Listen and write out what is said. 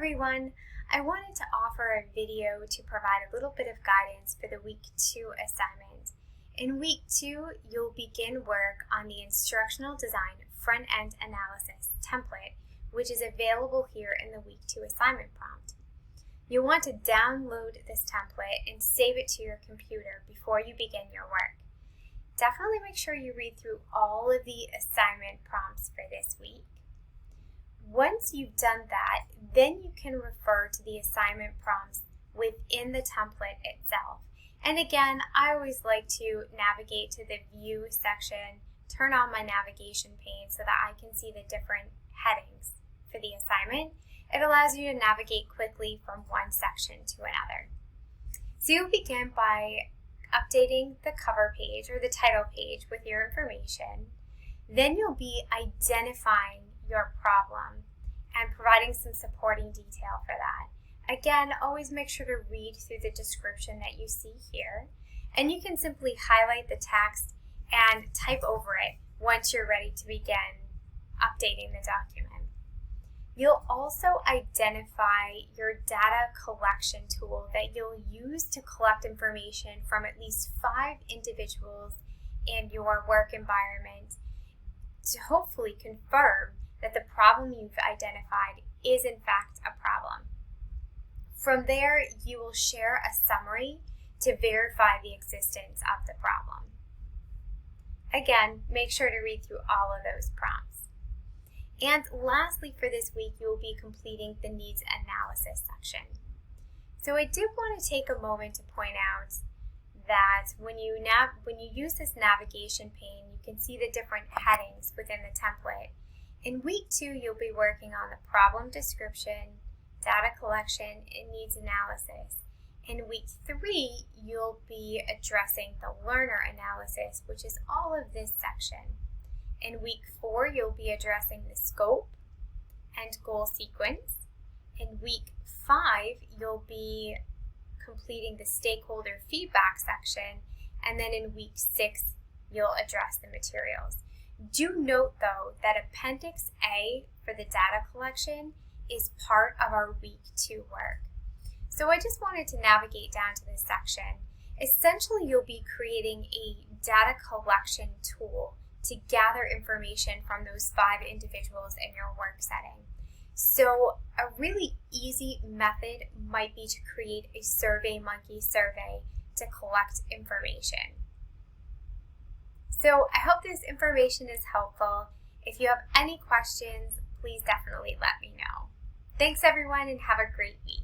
everyone! I wanted to offer a video to provide a little bit of guidance for the Week 2 assignment. In Week 2, you'll begin work on the Instructional Design Front-End Analysis template, which is available here in the Week 2 assignment prompt. You'll want to download this template and save it to your computer before you begin your work. Definitely make sure you read through all of the assignment prompts for this week. Once you've done that, then you can refer to the assignment prompts within the template itself. And again, I always like to navigate to the View section, turn on my navigation pane so that I can see the different headings for the assignment. It allows you to navigate quickly from one section to another. So you'll begin by updating the cover page or the title page with your information. Then you'll be identifying your problem and providing some supporting detail for that. Again, always make sure to read through the description that you see here, and you can simply highlight the text and type over it once you're ready to begin updating the document. You'll also identify your data collection tool that you'll use to collect information from at least 5 individuals in your work environment to hopefully confirm that the problem you've identified is in fact a problem. From there, you will share a summary to verify the existence of the problem. Again, make sure to read through all of those prompts. And lastly, for this week, you will be completing the needs analysis section. So I did want to take a moment to point out that when you use this navigation pane, you can see the different headings within the template. In Week 2, you'll be working on the problem description, data collection, and needs analysis. In Week 3, you'll be addressing the learner analysis, which is all of this section. In Week 4, you'll be addressing the scope and goal sequence. In Week 5, you'll be completing the stakeholder feedback section. And then in Week 6, you'll address the materials. Do note, though, that Appendix A for the data collection is part of our Week 2 work. So I just wanted to navigate down to this section. Essentially, you'll be creating a data collection tool to gather information from those 5 individuals in your work setting. So a really easy method might be to create a SurveyMonkey survey to collect information. So I hope this information is helpful. If you have any questions, please definitely let me know. Thanks everyone, and have a great week.